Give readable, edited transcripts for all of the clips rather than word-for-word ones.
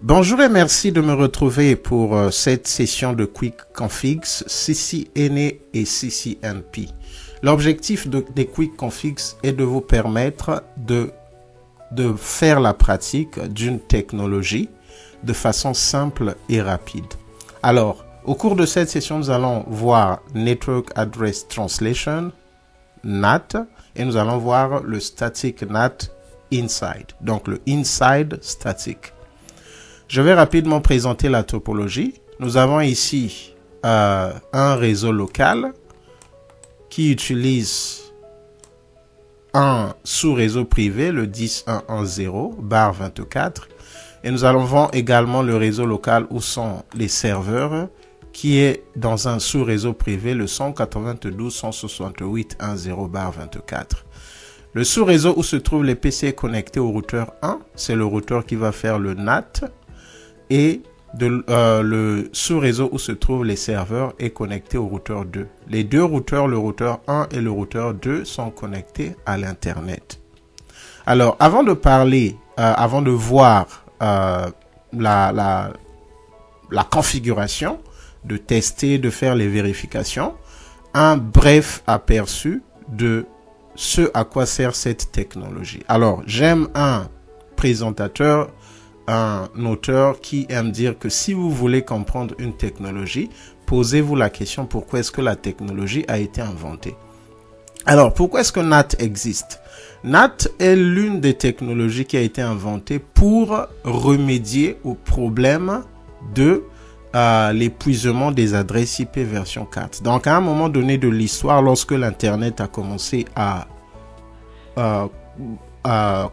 Bonjour et merci de me retrouver pour cette session de Quick Configs CCNA et CCNP. L'objectif des Quick Configs est de vous permettre de faire la pratique d'une technologie de façon simple et rapide. Alors, au cours de cette session, nous allons voir Network Address Translation, NAT, et nous allons voir le Static NAT Inside, donc le Inside Static. Je vais rapidement présenter la topologie. Nous avons ici un réseau local qui utilise un sous-réseau privé, le 10.1.1.0/24. Et nous allons voir également le réseau local où sont les serveurs, qui est dans un sous-réseau privé, le 192.168.1.0/24. Le sous-réseau où se trouvent les PC connectés au routeur 1, c'est le routeur qui va faire le NAT. Et le sous-réseau où se trouvent les serveurs est connecté au routeur 2. Les deux routeurs, le routeur 1 et le routeur 2, sont connectés à l'Internet. Alors, avant de parler, avant de voir la configuration, de tester, de faire les vérifications, un bref aperçu de ce à quoi sert cette technologie. Alors, j'aime un présentateur, un auteur qui aime dire que si vous voulez comprendre une technologie, posez-vous la question pourquoi est-ce que la technologie a été inventée. Alors, pourquoi est-ce que NAT existe? NAT est l'une des technologies qui a été inventée pour remédier au problème de l'épuisement des adresses IP version 4. Donc, à un moment donné de l'histoire, lorsque l'Internet a commencé à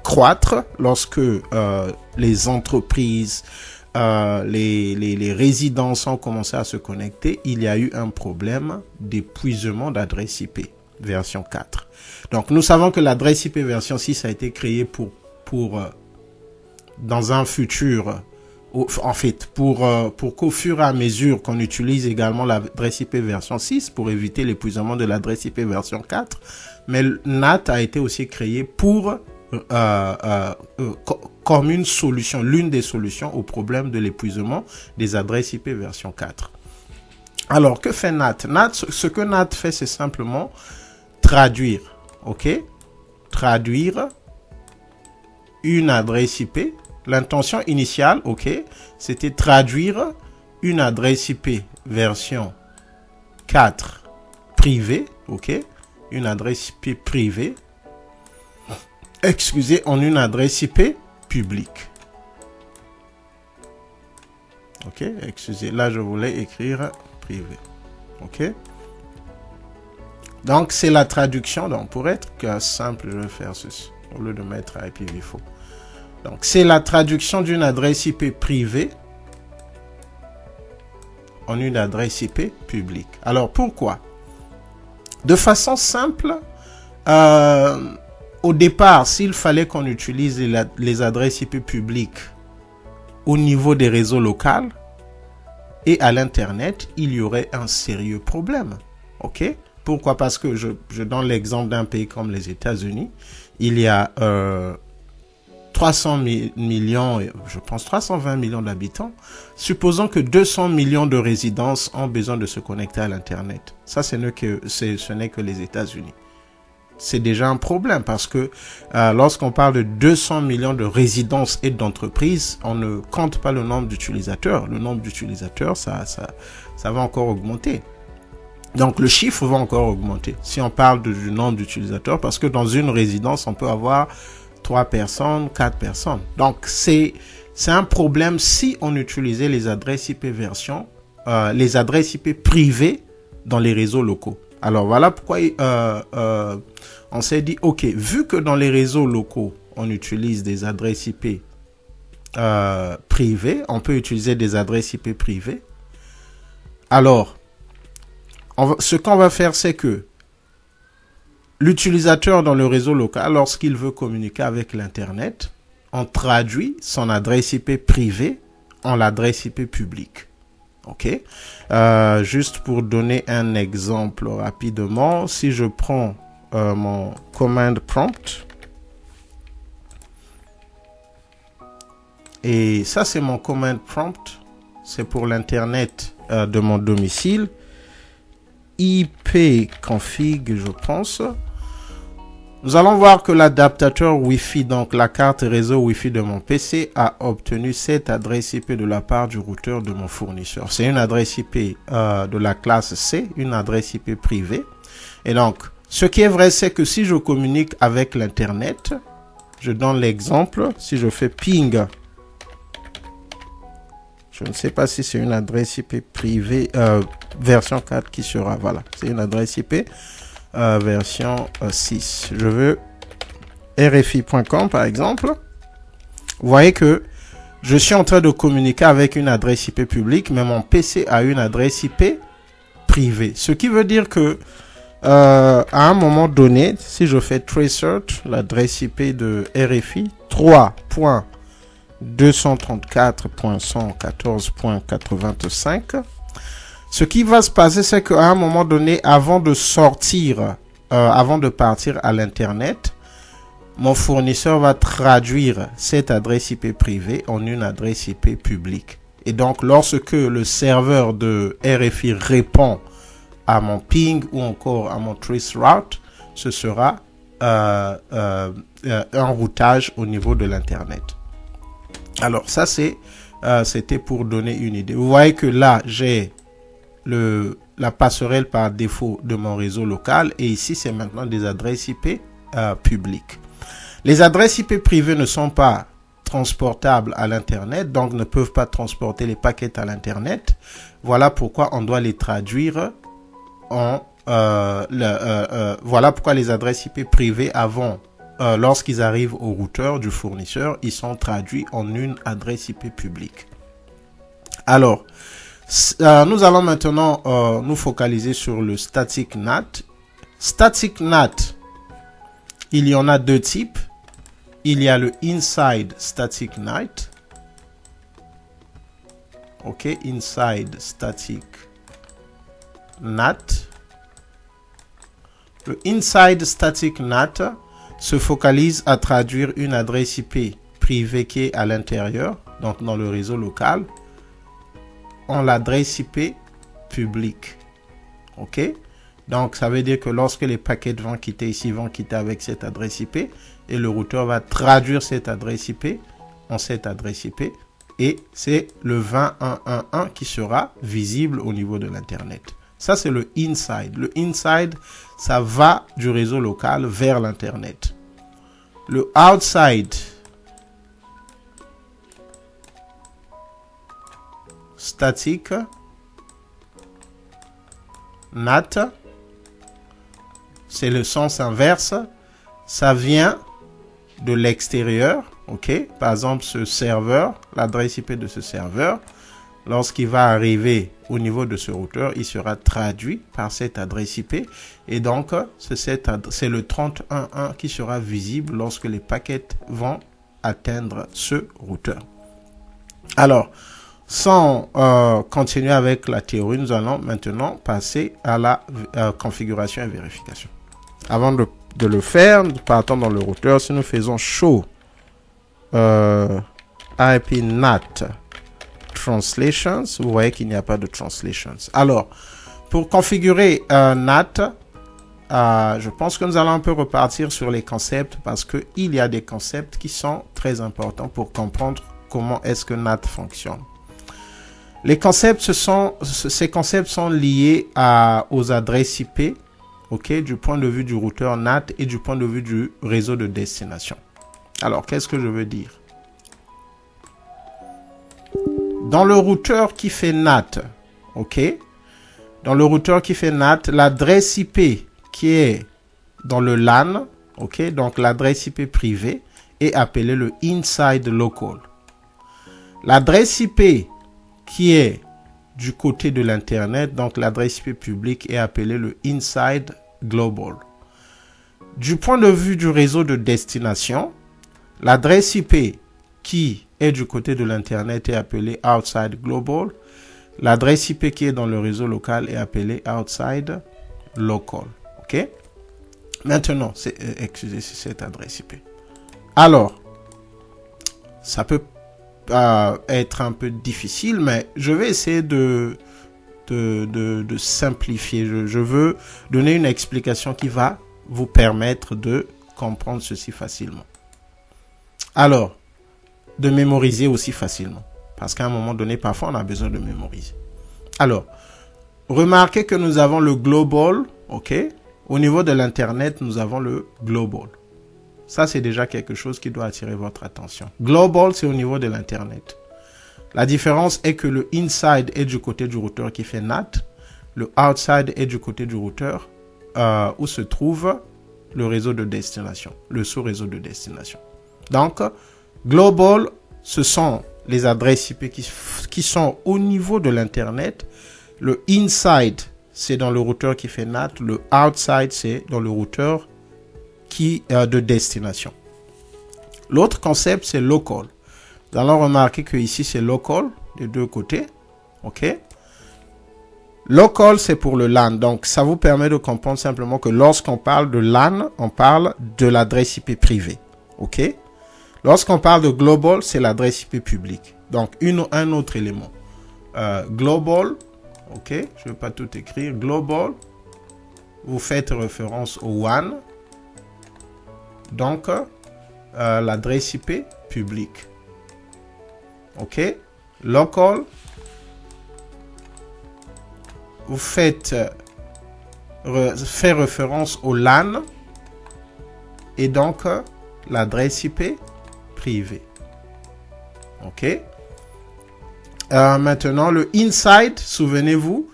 croître, lorsque les entreprises, les résidences ont commencé à se connecter, il y a eu un problème d'épuisement d'adresse IP version 4. Donc nous savons que l'adresse IP version 6 a été créée pour dans un futur, en fait, pour qu'au fur et à mesure qu'on utilise également l'adresse IP version 6 pour éviter l'épuisement de l'adresse IP version 4, mais NAT a été aussi créé pour comme une solution, l'une des solutions au problème de l'épuisement des adresses IP version 4. Alors, que fait NAT? Ce que NAT fait, c'est simplement traduire, ok? Traduire une adresse IP. L'intention initiale, ok, c'était traduire une adresse IP version 4 privée, ok? Une adresse IP privée, en une adresse IP publique. Ok, excusez, là je voulais écrire privé. Ok. Donc c'est la traduction. Donc pour être simple, je vais faire ceci au lieu de mettre IPv4. Donc c'est la traduction d'une adresse IP privée en une adresse IP publique. Alors pourquoi? De façon simple, au départ, s'il fallait qu'on utilise les adresses IP publiques au niveau des réseaux locaux et à l'Internet, il y aurait un sérieux problème. Ok? Pourquoi? Parce que je donne l'exemple d'un pays comme les États-Unis. Il y a 300 millions, je pense 320 millions d'habitants. Supposons que 200 millions de résidences ont besoin de se connecter à l'Internet. Ça, ce n'est que les États-Unis. C'est déjà un problème parce que lorsqu'on parle de 200 millions de résidences et d'entreprises, on ne compte pas le nombre d'utilisateurs. Le nombre d'utilisateurs, ça va encore augmenter. Donc, le chiffre va encore augmenter si on parle du nombre d'utilisateurs parce que dans une résidence, on peut avoir 3 personnes, 4 personnes. Donc, c'est un problème si on utilisait les adresses IP version, les adresses IP privées dans les réseaux locaux. Alors, voilà pourquoi on s'est dit, ok, vu que dans les réseaux locaux, on utilise des adresses IP privées, on peut utiliser des adresses IP privées. Alors, ce qu'on va faire, c'est que l'utilisateur dans le réseau local, lorsqu'il veut communiquer avec l'Internet, on traduit son adresse IP privée en l'adresse IP publique. Ok, juste pour donner un exemple rapidement, si je prends mon command prompt, Et ça, c'est mon command prompt. C'est pour l'Internet de mon domicile. ipconfig, je pense. Nous allons voir que l'adaptateur Wi-Fi, donc la carte réseau Wi-Fi de mon PC, a obtenu cette adresse IP de la part du routeur de mon fournisseur. C'est une adresse IP de la classe C, une adresse IP privée. Et donc, ce qui est vrai, c'est que si je communique avec l'Internet, je donne l'exemple, si je fais ping, je ne sais pas si c'est une adresse IP privée, version 4 qui sera, voilà, c'est une adresse IP. Version 6. Je veux rfi.com par exemple. Vous voyez que je suis en train de communiquer avec une adresse IP publique, mais mon PC a une adresse IP privée. Ce qui veut dire que à un moment donné, si je fais tracer, l'adresse IP de RFI 3.234.114.85, ce qui va se passer, c'est qu'à un moment donné, avant de partir à l'Internet, mon fournisseur va traduire cette adresse IP privée en une adresse IP publique. Et donc, lorsque le serveur de RFI répond à mon ping ou encore à mon traceroute, ce sera un routage au niveau de l'Internet. Alors, ça, c'était pour donner une idée. Vous voyez que là, j'ai la passerelle par défaut de mon réseau local et ici c'est maintenant des adresses IP publiques. Les adresses IP privées ne sont pas transportables à l'internet, donc ne peuvent pas transporter les paquets à l'internet. Voilà pourquoi on doit les traduire en voilà pourquoi les adresses IP privées avant lorsqu'ils arrivent au routeur du fournisseur, ils sont traduits en une adresse IP publique. Alors nous allons maintenant nous focaliser sur le static NAT. Static NAT, il y en a deux types. Il y a le inside static NAT. Ok, inside static NAT. Le inside static NAT se focalise à traduire une adresse IP privée qui est à l'intérieur, donc dans le réseau local, en l'adresse IP publique. Ok, donc ça veut dire que lorsque les paquets vont quitter ici, ils vont quitter avec cette adresse IP et le routeur va traduire cette adresse IP en cette adresse IP et c'est le 2111 qui sera visible au niveau de l'internet. Ça c'est le inside. Le inside, ça va du réseau local vers l'internet. Le outside static NAT, c'est le sens inverse, ça vient de l'extérieur, ok, par exemple ce serveur, l'adresse IP de ce serveur, lorsqu'il va arriver au niveau de ce routeur, il sera traduit par cette adresse IP et donc c'est le 31.1 qui sera visible lorsque les paquets vont atteindre ce routeur. Alors, sans continuer avec la théorie, nous allons maintenant passer à la configuration et vérification. Avant de le faire, nous partons dans le routeur. Si nous faisons show IP NAT translations, vous voyez qu'il n'y a pas de translations. Alors, pour configurer NAT, je pense que nous allons un peu repartir sur les concepts parce qu'il y a des concepts qui sont très importants pour comprendre comment est-ce que NAT fonctionne. Les concepts, ces concepts sont liés aux adresses IP, ok, du point de vue du routeur NAT et du point de vue du réseau de destination. Alors, qu'est-ce que je veux dire? Dans le routeur qui fait NAT, ok, dans le routeur qui fait NAT, l'adresse IP qui est dans le LAN, ok, donc l'adresse IP privée est appelée le inside local. L'adresse IP qui est du côté de l'internet, donc l'adresse IP publique est appelée le inside global. Du point de vue du réseau de destination, l'adresse IP qui est du côté de l'internet est appelée outside global. L'adresse IP qui est dans le réseau local est appelée outside local. Ok? Maintenant, excusez cette adresse IP. Alors, ça peut être un peu difficile, mais je vais essayer de simplifier. Je veux donner une explication qui va vous permettre de comprendre ceci facilement. Alors, de mémoriser aussi facilement. Parce qu'à un moment donné, parfois, on a besoin de mémoriser. Alors, remarquez que nous avons le global, ok? Au niveau de l'Internet, nous avons le global. Ça, c'est déjà quelque chose qui doit attirer votre attention. Global, c'est au niveau de l'Internet. La différence est que le inside est du côté du routeur qui fait NAT. Le outside est du côté du routeur où se trouve le réseau de destination, le sous-réseau de destination. Donc, global, ce sont les adresses IP qui sont au niveau de l'Internet. Le inside, c'est dans le routeur qui fait NAT. Le outside, c'est dans le routeur de destination. L'autre concept, c'est local. Nous allons remarquer que ici, c'est local des deux côtés. OK? Local, c'est pour le LAN. Donc, ça vous permet de comprendre simplement que lorsqu'on parle de LAN, on parle de l'adresse IP privée. OK? Lorsqu'on parle de global, c'est l'adresse IP publique. Donc, un autre élément. Global, OK? Je ne vais pas tout écrire. Global, vous faites référence au WAN. Donc, l'adresse IP publique. OK? Local, vous faites référence au LAN et donc l'adresse IP privée. OK? Maintenant, le inside, souvenez-vous,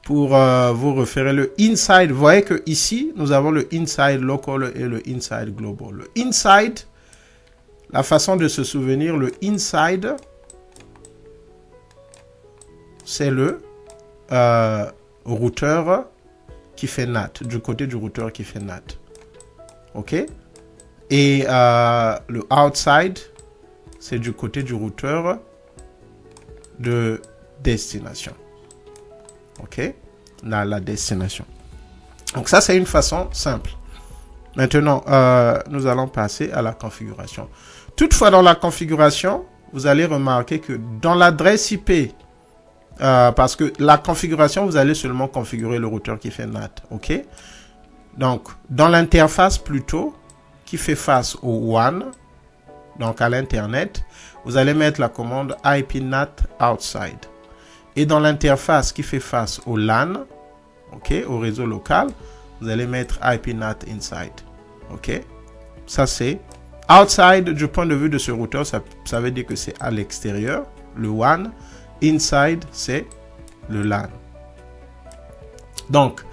pour vous référer le inside, vous voyez que ici, nous avons le inside local et le inside global. Le inside, la façon de se souvenir, le inside, c'est le routeur qui fait NAT, du côté du routeur qui fait NAT. OK? Et le outside, c'est du côté du routeur de destination. OK? La destination. Donc ça, c'est une façon simple. Maintenant, nous allons passer à la configuration. Toutefois, dans la configuration, vous allez remarquer que dans l'adresse IP, parce que la configuration, vous allez seulement configurer le routeur qui fait NAT. OK? Donc, dans l'interface plutôt, qui fait face au WAN, donc à l'Internet, vous allez mettre la commande IP NAT outside. Et dans l'interface qui fait face au LAN, OK, au réseau local, vous allez mettre IP NAT inside. OK? Ça, c'est outside du point de vue de ce routeur, ça veut dire que c'est à l'extérieur, le WAN. Inside, c'est le LAN. Donc,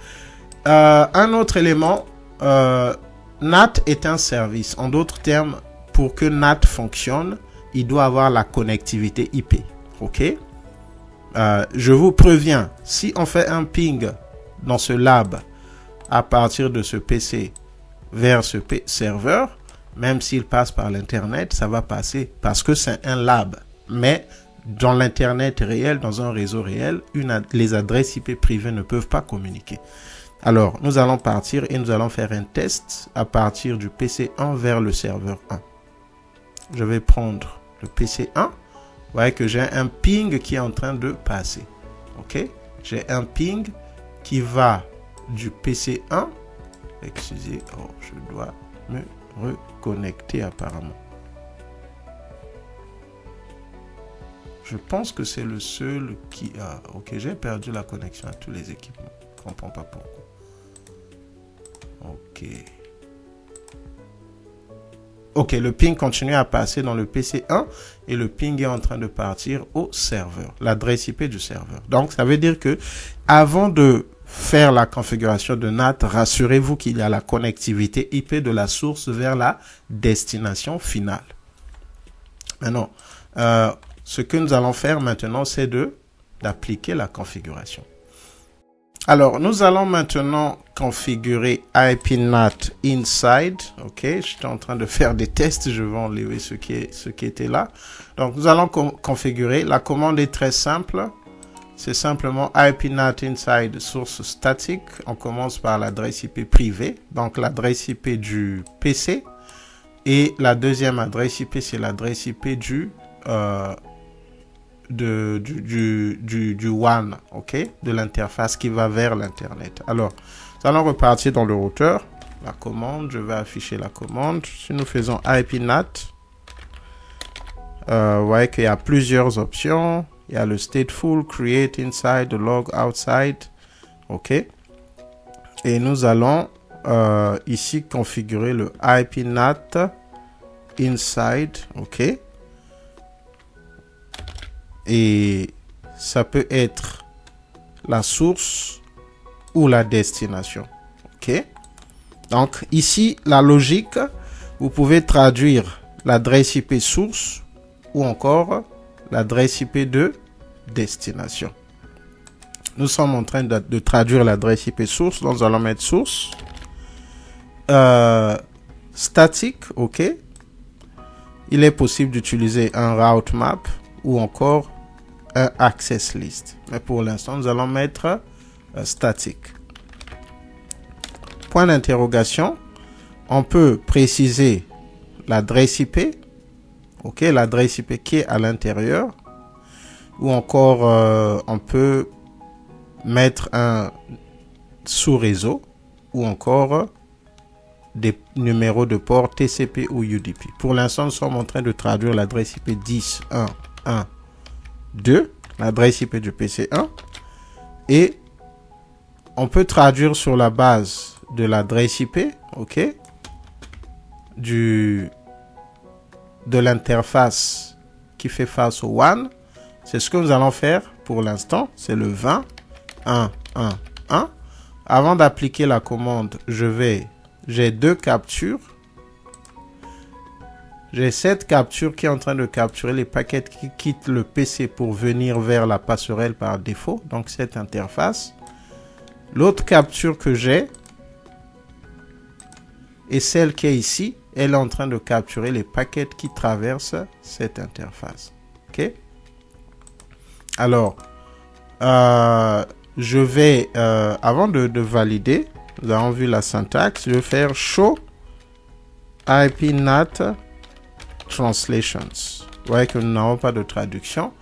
un autre élément, NAT est un service. En d'autres termes, pour que NAT fonctionne, il doit avoir la connectivité IP. OK? Je vous préviens, si on fait un ping dans ce lab à partir de ce PC vers ce serveur, même s'il passe par l'Internet, ça va passer parce que c'est un lab. Mais dans l'Internet réel, dans un réseau réel, les adresses IP privées ne peuvent pas communiquer. Alors, nous allons partir et nous allons faire un test à partir du PC 1 vers le serveur 1. Je vais prendre le PC 1. Vous voyez que j'ai un ping qui est en train de passer. OK? J'ai un ping qui va du PC 1. Excusez, je dois me reconnecter apparemment. Je pense que c'est le seul qui a... OK, j'ai perdu la connexion à tous les équipements. Je ne comprends pas pourquoi. OK. OK, le ping continue à passer dans le PC 1 et le ping est en train de partir au serveur, l'adresse IP du serveur. Donc, ça veut dire que avant de faire la configuration de NAT, rassurez-vous qu'il y a la connectivité IP de la source vers la destination finale. Maintenant, ce que nous allons faire maintenant, c'est d'appliquer la configuration. Alors, nous allons maintenant configurer IP NAT inside. OK, j'étais en train de faire des tests. Je vais enlever ce qui était là. Donc, nous allons configurer. La commande est très simple. C'est simplement IP NAT inside source statique. On commence par l'adresse IP privée. Donc, l'adresse IP du PC. Et la deuxième adresse IP, c'est l'adresse IP du du WAN, ok, de l'interface qui va vers l'internet. Alors, nous allons repartir dans le routeur. La commande, je vais afficher la commande. Si nous faisons IP NAT, vous voyez qu'il y a plusieurs options. Il y a le stateful, create inside, log outside, ok. Et nous allons ici configurer le IP NAT inside, ok. Et ça peut être la source ou la destination, ok. Donc ici, la logique, vous pouvez traduire l'adresse IP source ou encore l'adresse IP de destination. Nous sommes en train de traduire l'adresse IP source, donc nous allons mettre source. Statique, ok. Il est possible d'utiliser un route map ou encore un access list. Mais pour l'instant, nous allons mettre statique. Point d'interrogation. On peut préciser l'adresse IP, ok, l'adresse IP qui est à l'intérieur, ou encore on peut mettre un sous-réseau ou encore des numéros de port TCP ou UDP. Pour l'instant, nous sommes en train de traduire l'adresse IP 10.1.1.2, l'adresse IP du PC1, et on peut traduire sur la base de l'adresse IP, ok, de l'interface qui fait face au WAN. C'est ce que nous allons faire pour l'instant, c'est le 20.1.1.1. Avant d'appliquer la commande, j'ai deux captures. J'ai cette capture qui est en train de capturer les paquets qui quittent le PC pour venir vers la passerelle par défaut, donc cette interface. L'autre capture que j'ai est celle qui est ici. Elle est en train de capturer les paquets qui traversent cette interface. Ok. Alors, je vais, avant de valider, nous avons vu la syntaxe, je vais faire show IP NAT translations. Vous voyez que nous n'avons pas de traduction.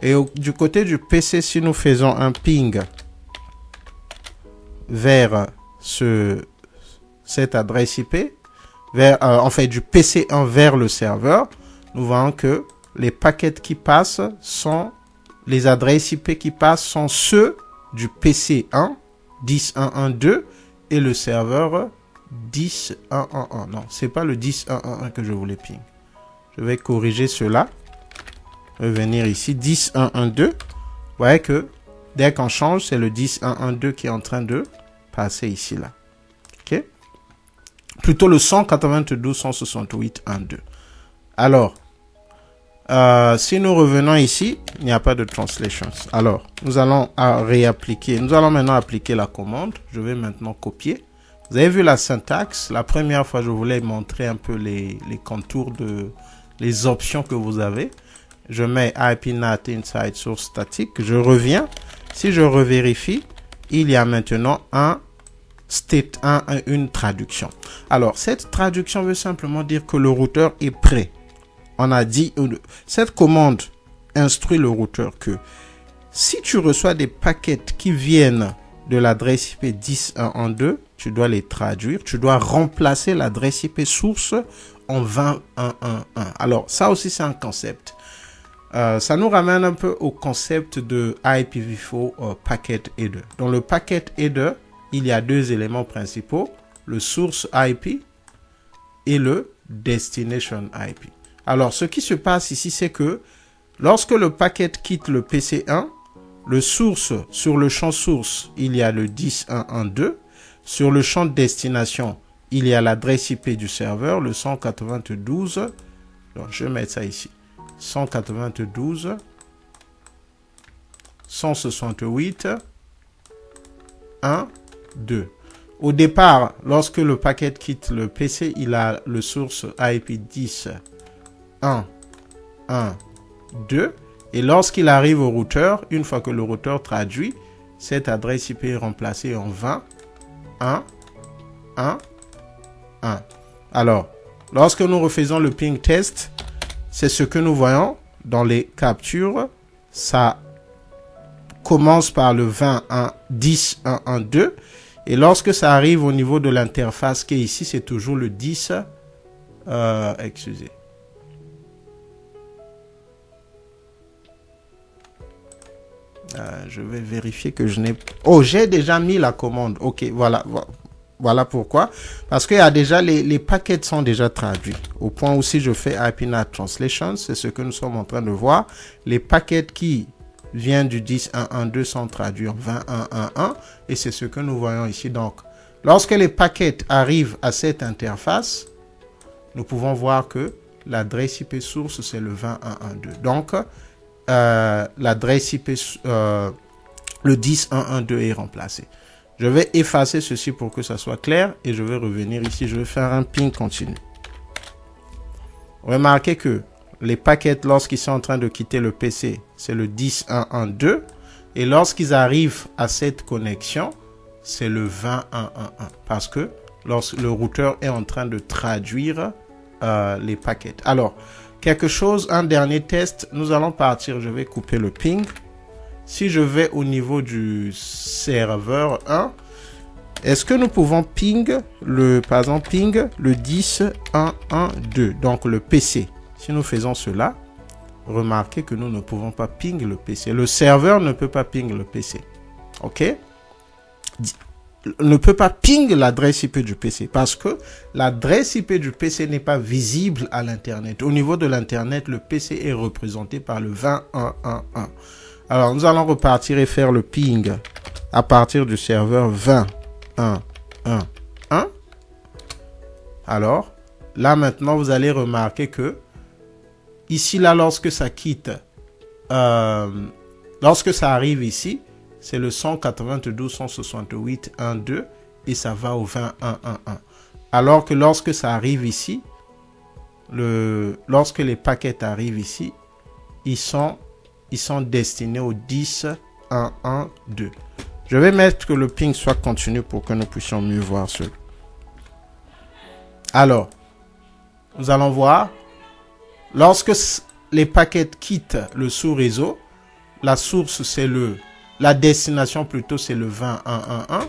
Et du côté du PC, si nous faisons un ping vers cette adresse IP, en fait du PC1 vers le serveur, nous voyons que les paquets qui passent sont, les adresses IP qui passent sont ceux du PC1 10.1.1.2 et le serveur 10.1.1.1. Non, c'est pas le 10.1.1.1 que je voulais ping. Je vais corriger cela. Je vais venir ici 10.1.1.2. Vous voyez que dès qu'on change, c'est le 10.1.1.2 qui est en train de passer ici là. Ok. Plutôt le 192.168.1.2. Alors, si nous revenons ici, il n'y a pas de translations. Alors, nous allons réappliquer. Nous allons maintenant appliquer la commande. Je vais maintenant copier. Vous avez vu la syntaxe. La première fois, je voulais montrer un peu les contours les options que vous avez. Je mets IP NAT inside source statique. Je reviens. Si je revérifie, il y a maintenant une traduction. Alors, cette traduction veut simplement dire que le routeur est prêt. On a dit, cette commande instruit le routeur que si tu reçois des paquets qui viennent de l'adresse IP 10.1.1.2, tu dois les traduire, tu dois remplacer l'adresse IP source en 20.1.1.1. Alors, ça aussi, c'est un concept. Ça nous ramène un peu au concept de IPv4 Packet Header. Dans le Packet Header, il y a deux éléments principaux, le source IP et le destination IP. Alors, ce qui se passe ici, c'est que lorsque le paquet quitte le PC1, le source, sur le champ source, il y a le 10.1.1.2. Sur le champ de destination, il y a l'adresse IP du serveur, le 192. Donc, je vais mettre ça ici. 192.168.1.2. Au départ, lorsque le paquet quitte le PC, il a le source IP 10.1.1.2. Et lorsqu'il arrive au routeur, une fois que le routeur traduit, cette adresse IP est remplacée en 20.1.1.1. Alors, lorsque nous refaisons le ping test, c'est ce que nous voyons. dans les captures, ça commence par le 10.1.1.2 et lorsque ça arrive au niveau de l'interface qui est ici, c'est toujours le 10. Excusez. Je vais vérifier que je n'ai... Oh, j'ai déjà mis la commande. Ok, voilà. Voilà pourquoi. Parce qu'il y a déjà... Les paquets sont déjà traduits. Au point où si je fais IPNAT Translation, c'est ce que nous sommes en train de voir. Les paquets qui viennent du 10.1.1.2 sont traduits en 20.1.1.1 et c'est ce que nous voyons ici. Donc, lorsque les paquets arrivent à cette interface, nous pouvons voir que l'adresse IP source, c'est le 20.1.1.2. Donc, l'adresse IP, le 10.1.1.2 est remplacé. Je vais effacer ceci pour que ça soit clair et je vais revenir ici. Je vais faire un ping continu. Remarquez que les paquets, lorsqu'ils sont en train de quitter le PC, c'est le 10.1.1.2 et lorsqu'ils arrivent à cette connexion, c'est le 20.1.1.1 parce que lorsque le routeur est en train de traduire les paquets. Alors, un dernier test, nous allons partir, je vais couper le ping. Si je vais au niveau du serveur 1, est-ce que nous pouvons ping par exemple, ping le 10.1.1.2, donc le PC. Si nous faisons cela, remarquez que nous ne pouvons pas ping le PC. Le serveur ne peut pas ping le PC. OK? Ne peut pas ping l'adresse IP du PC parce que l'adresse IP du PC n'est pas visible à l'Internet. Au niveau de l'Internet, le PC est représenté par le 20.1.1.1. Alors, nous allons repartir et faire le ping à partir du serveur 20.1.1.1. Alors, là maintenant, vous allez remarquer que ici, là, lorsque ça quitte, lorsque ça arrive ici, c'est le 192.168.1.2 et ça va au 20.1.1.1. Alors que lorsque ça arrive ici, lorsque les paquets arrivent ici, ils sont destinés au 10.1.1.2. Je vais mettre que le ping soit continu pour que nous puissions mieux voir cela. Alors, nous allons voir, lorsque les paquets quittent le sous-réseau, la source c'est la destination plutôt c'est le 20.1.1.1.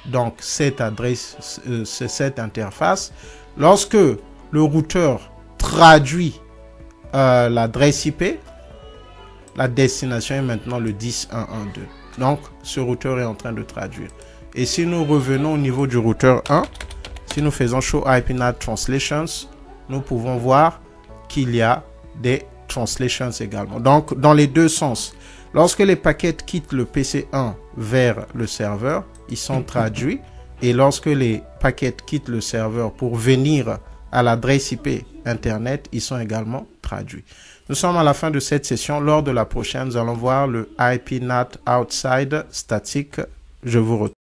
Donc cette adresse, c'est cette interface. Lorsque le routeur traduit l'adresse IP, la destination est maintenant le 10.1.1.2. Donc ce routeur est en train de traduire. Et si nous revenons au niveau du routeur 1, si nous faisons Show IPNAT Translations, nous pouvons voir qu'il y a des translations également. Donc dans les deux sens. Lorsque les paquets quittent le PC1 vers le serveur, ils sont traduits. Et lorsque les paquets quittent le serveur pour venir à l'adresse IP Internet, ils sont également traduits. Nous sommes à la fin de cette session. Lors de la prochaine, nous allons voir le IPNAT Outside statique. Je vous retrouve.